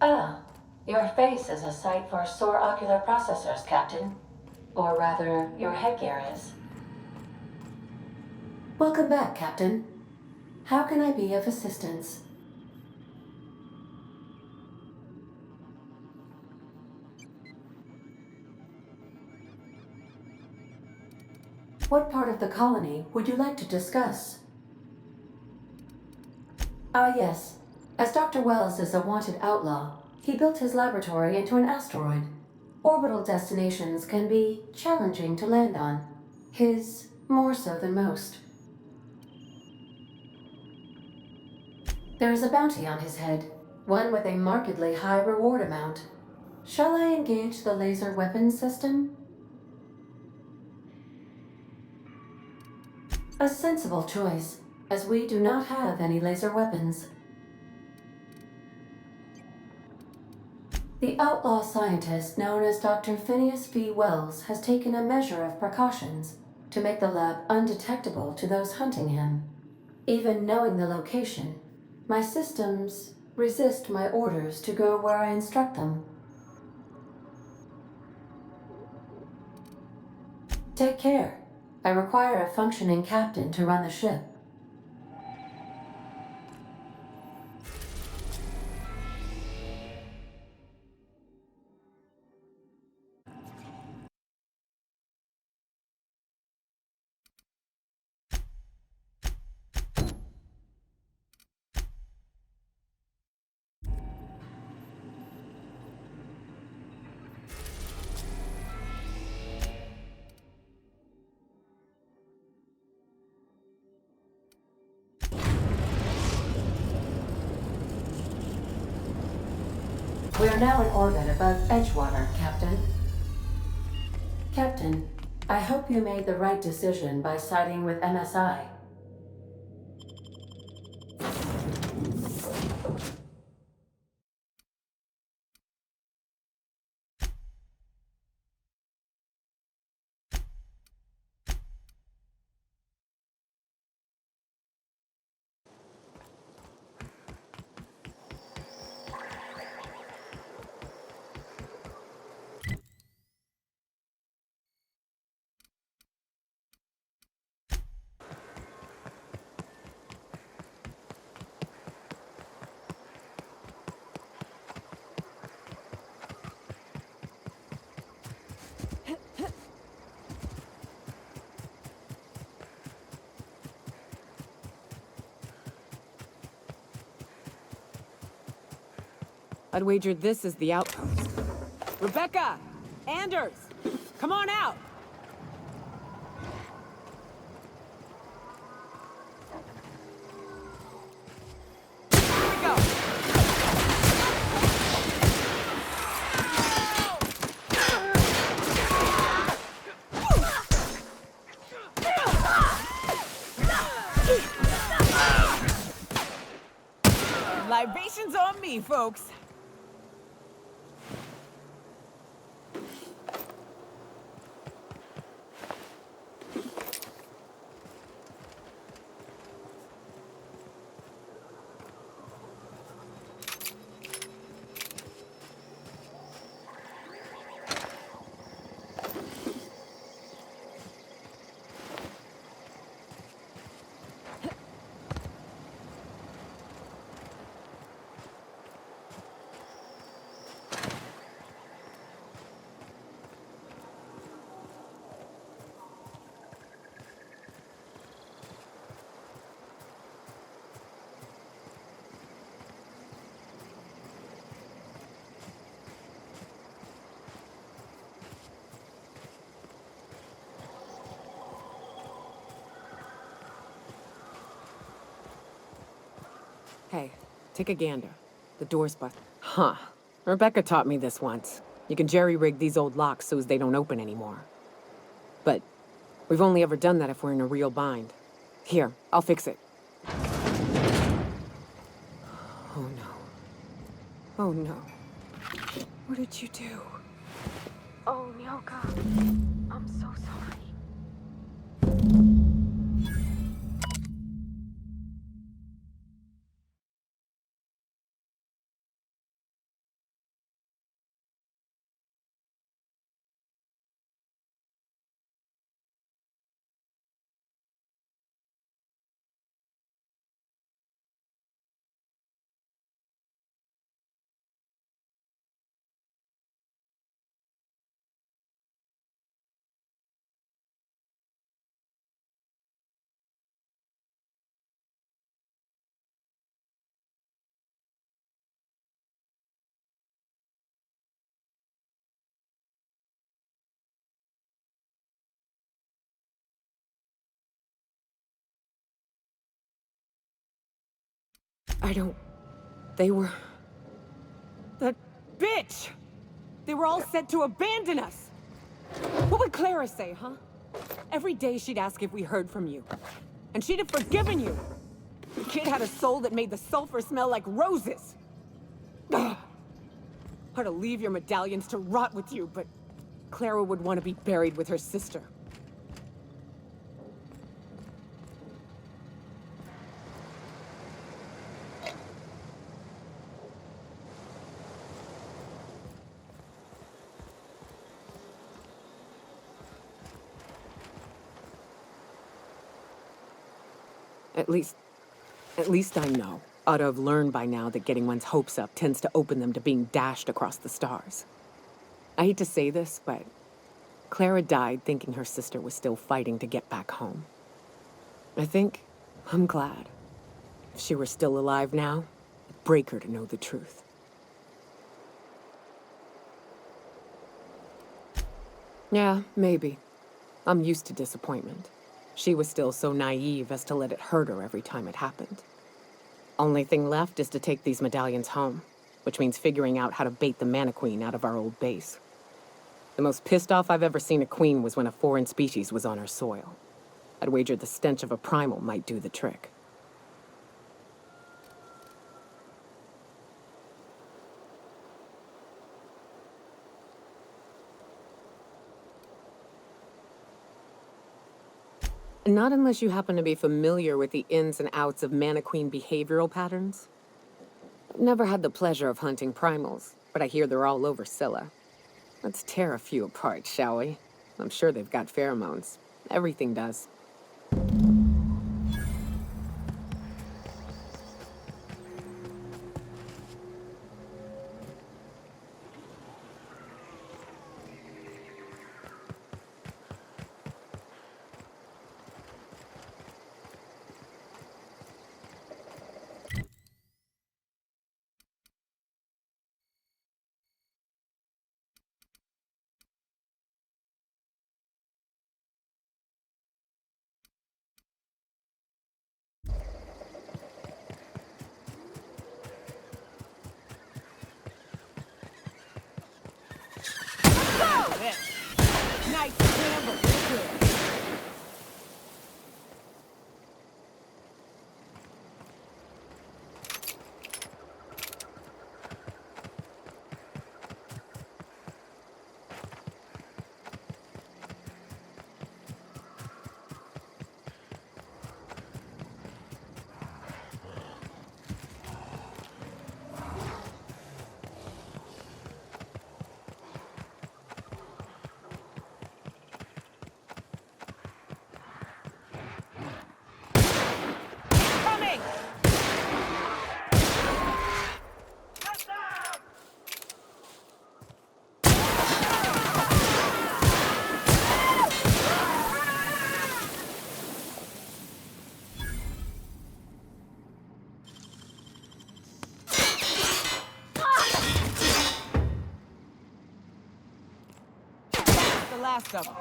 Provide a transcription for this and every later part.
Ah, your face is a sight for sore ocular processors, Captain. Or rather, your headgear is. Welcome back, Captain. How can I be of assistance? What part of the colony would you like to discuss? Ah, yes. As Dr. Wells is a wanted outlaw, he built his laboratory into an asteroid. Orbital destinations can be challenging to land on. His more so than most. There is a bounty on his head, one with a markedly high reward amount. Shall I engage the laser weapons system? A sensible choice, as we do not have any laser weapons. The outlaw scientist known as Dr. Phineas V. Wells has taken a measure of precautions to make the lab undetectable to those hunting him. Even knowing the location, my systems resist my orders to go where I instruct them. Take care. I require a functioning captain to run the ship. We are now in orbit above Edgewater, Captain. Captain, I hope you made the right decision by siding with MSI. I'd wager this is the outpost. Rebecca! Anders! Come on out! Here we go! Libations on me, folks! Hey, take a gander. The door's busted. Huh. Rebecca taught me this once. You can jerry-rig these old locks so as they don't open anymore. But we've only ever done that if we're in a real bind. Here, I'll fix it. Oh no. Oh no. What did you do? Oh, Nyoka. I'm so sorry. They were... That bitch! They were all set to abandon us! What would Clara say, huh? Every day she'd ask if we heard from you. And she'd have forgiven you! The kid had a soul that made the sulfur smell like roses! Ugh. Or to leave your medallions to rot with you, but Clara would want to be buried with her sister. At least I know. Ought to have learned by now that getting one's hopes up tends to open them to being dashed across the stars. I hate to say this, but Clara died thinking her sister was still fighting to get back home. I'm glad. If she were still alive now, it'd break her to know the truth. Yeah, maybe. I'm used to disappointment. She was still so naive as to let it hurt her every time it happened. Only thing left is to take these medallions home, which means figuring out how to bait the mana queen out of our old base. The most pissed off I've ever seen a queen was when a foreign species was on her soil. I'd wager the stench of a primal might do the trick. Not unless you happen to be familiar with the ins and outs of mana queen behavioral patterns. Never had the pleasure of hunting primals, but I hear they're all over Scylla. Let's tear a few apart, shall we? I'm sure they've got pheromones. Everything does. Nice scramble. The last of them.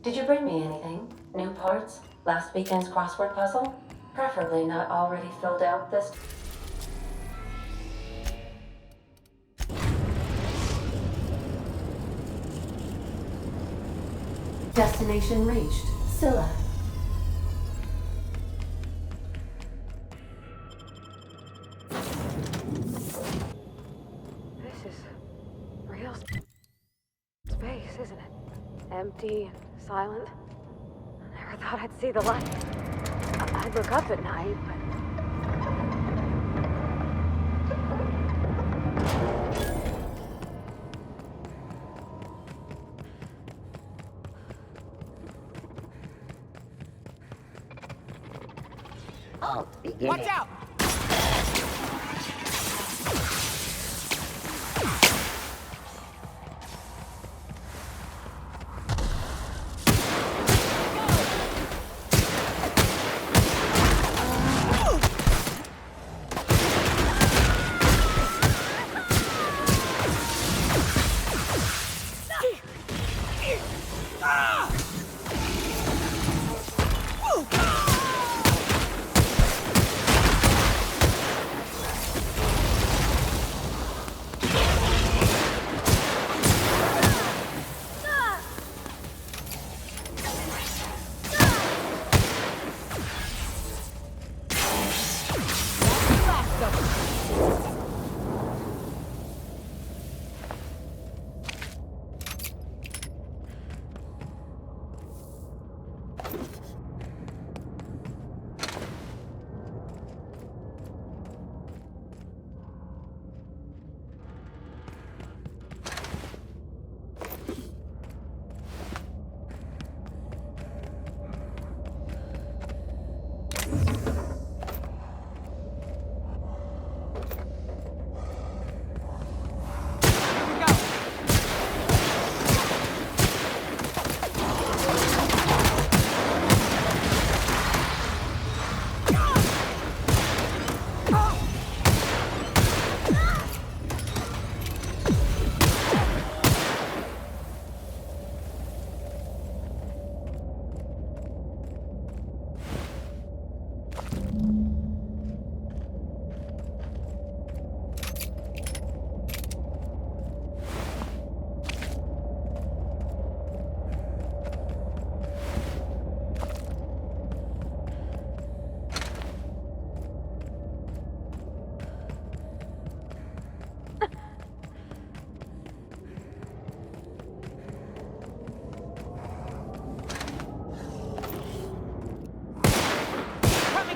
Did you bring me anything? New parts? Last weekend's crossword puzzle? Preferably not already filled out this. Destination reached. Scylla. This is real space, isn't it? Empty and silent. I never thought I'd see the light. I'd look up at night, but... Watch out!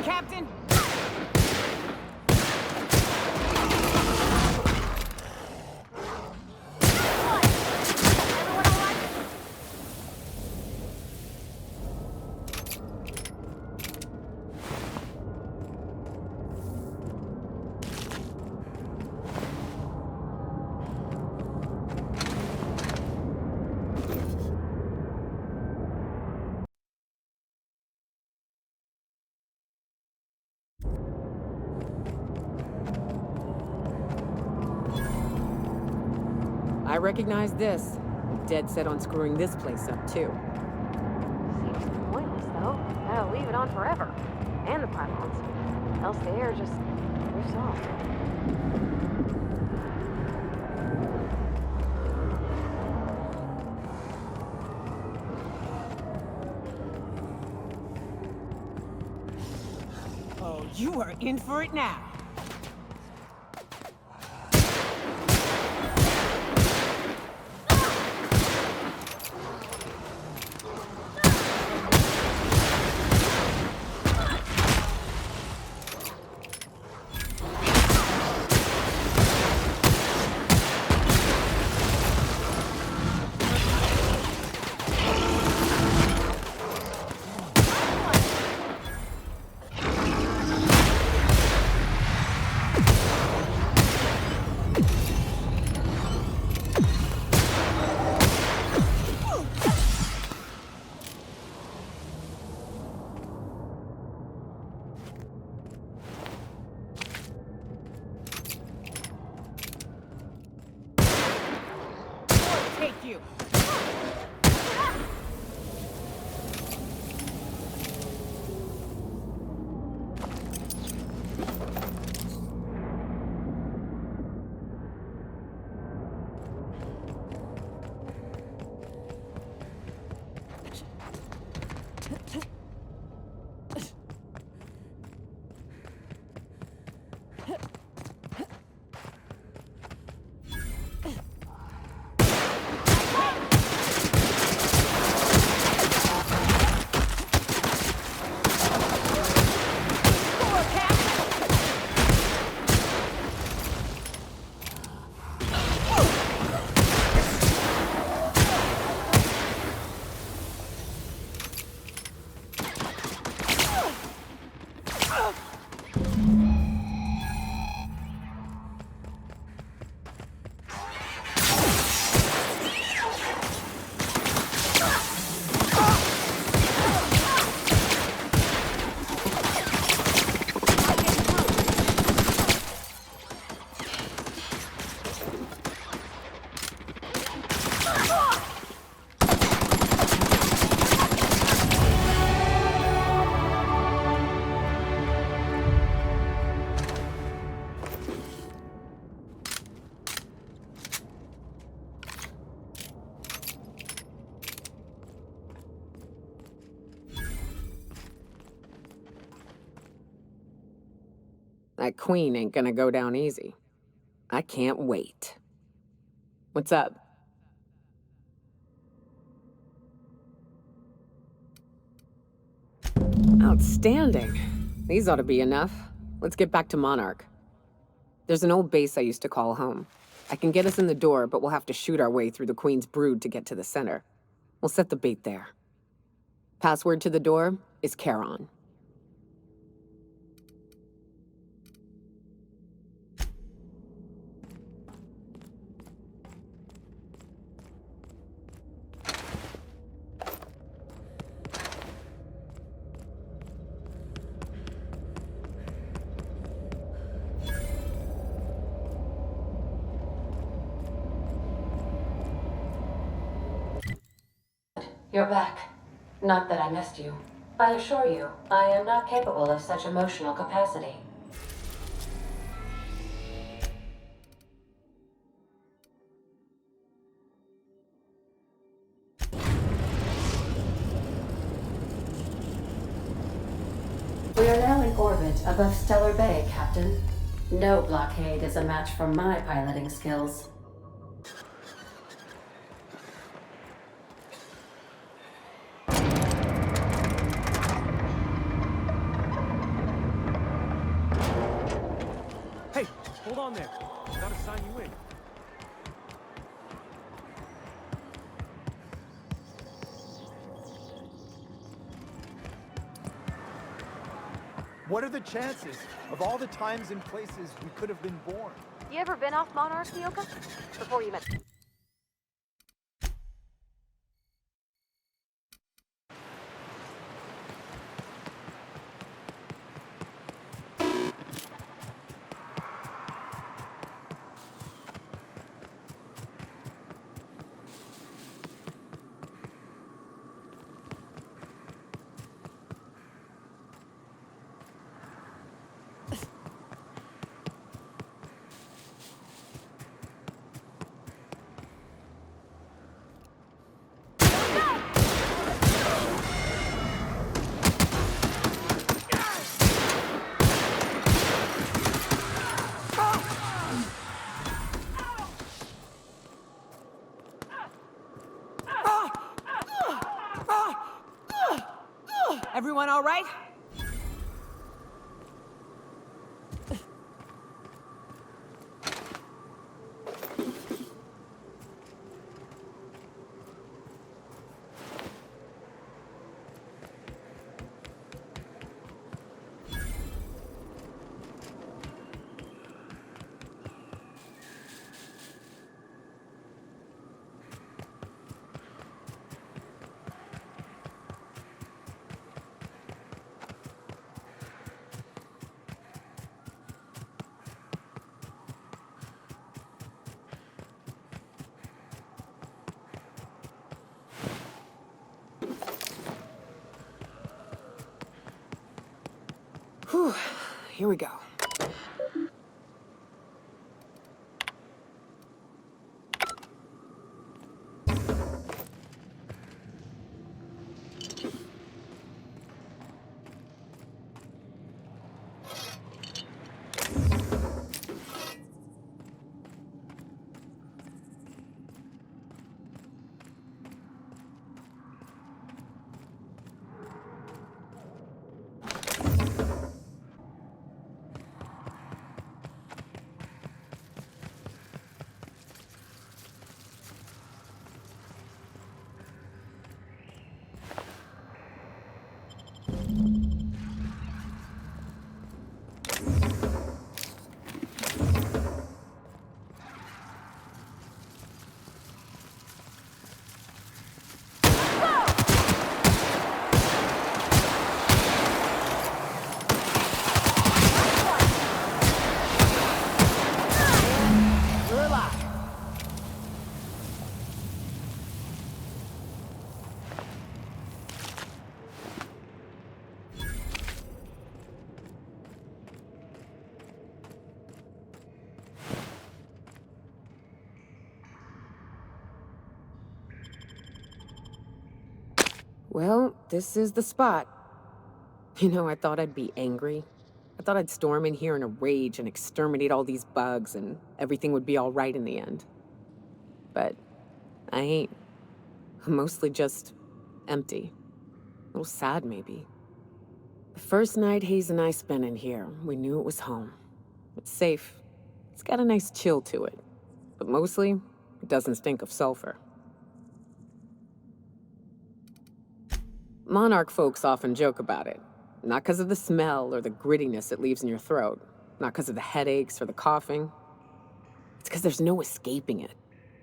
Captain! I recognize this. I'm dead set on screwing this place up, too. Seems pointless, though. Gotta leave it on forever. And the pylons. Else the air just drifts off. Oh, you are in for it now. Take you. That queen ain't gonna go down easy. I can't wait. What's up? Outstanding. These ought to be enough. Let's get back to Monarch. There's an old base I used to call home. I can get us in the door, but we'll have to shoot our way through the Queen's brood to get to the center. We'll set the bait there. Password to the door is Charon. You're back. Not that I missed you. I assure you, I am not capable of such emotional capacity. We are now in orbit above Stellar Bay, Captain. No blockade is a match for my piloting skills. Hey, hold on there. Gotta sign you in. What are the chances of all the times and places we could have been born? You ever been off Monarch, Nyoka? Before you met... Everyone all right? Whew, here we go. Well, this is the spot. You know, I thought I'd be angry. I thought I'd storm in here in a rage and exterminate all these bugs and everything would be all right in the end. But I ain't. I'm mostly just empty. A little sad, maybe. The first night Hayes and I spent in here, we knew it was home. It's safe. It's got a nice chill to it. But mostly, it doesn't stink of sulfur. Monarch folks often joke about it. Not because of the smell or the grittiness it leaves in your throat. Not because of the headaches or the coughing. It's because there's no escaping it.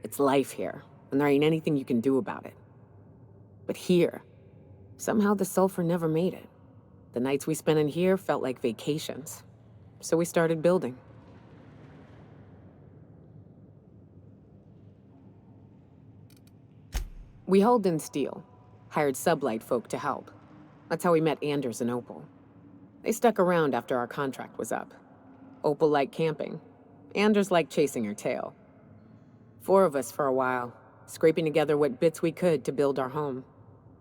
It's life here, and there ain't anything you can do about it. But here, somehow the sulfur never made it. The nights we spent in here felt like vacations. So we started building. We hauled in steel, hired sublight folk to help. That's how we met Anders and Opal. They stuck around after our contract was up. Opal liked camping. Anders liked chasing her tail. 4 of us for a while, scraping together what bits we could to build our home.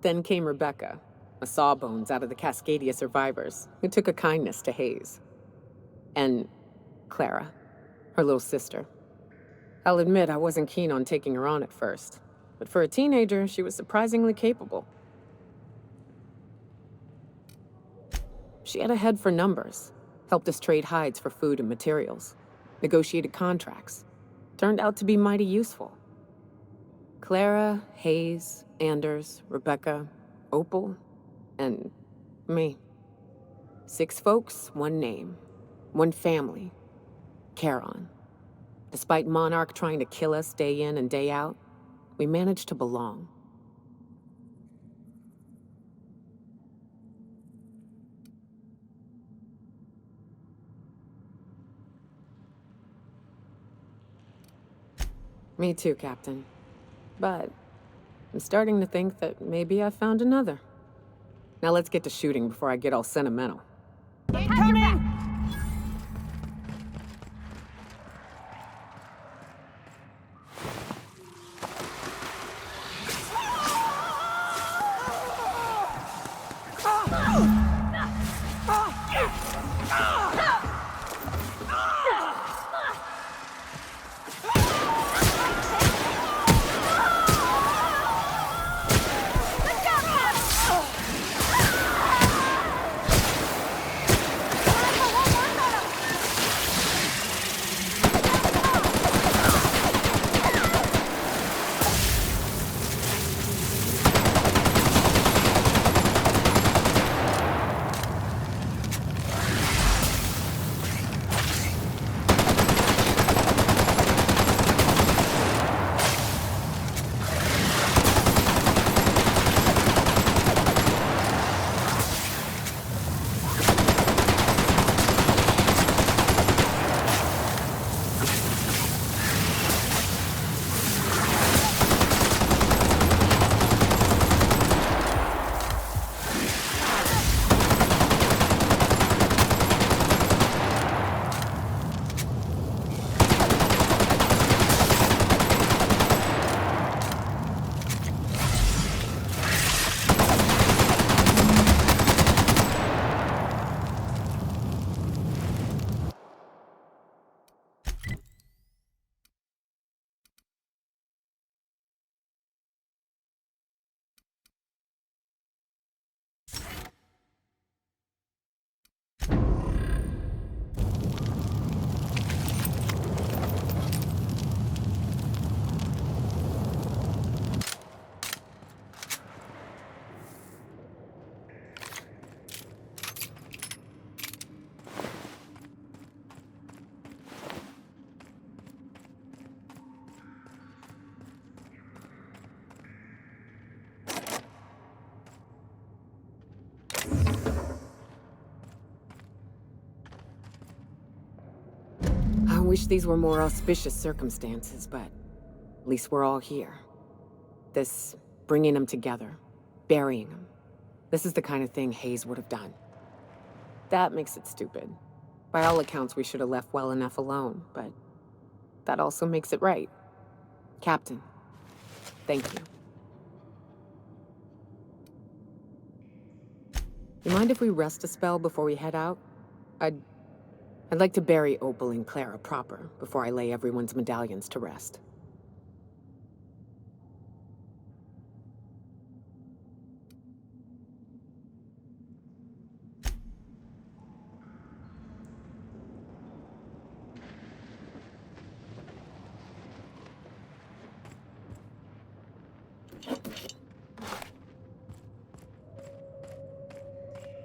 Then came Rebecca, a sawbones out of the Cascadia survivors, who took a kindness to Hayes. And Clara, her little sister. I'll admit I wasn't keen on taking her on at first, but for a teenager, she was surprisingly capable. She had a head for numbers, helped us trade hides for food and materials, negotiated contracts. Turned out to be mighty useful. Clara, Hayes, Anders, Rebecca, Opal, and me. 6 folks, 1 name, 1 family, Charon. Despite Monarch trying to kill us day in and day out, we managed to belong. Me too, Captain. But I'm starting to think that maybe I found another. Now let's get to shooting before I get all sentimental. Incoming! I wish these were more auspicious circumstances, but at least we're all here. This bringing them together, burying them. This is the kind of thing Hayes would have done. That makes it stupid. By all accounts, we should have left well enough alone, but that also makes it right. Captain, thank you. You mind if we rest a spell before we head out? I'd like to bury Opal and Clara proper before I lay everyone's medallions to rest.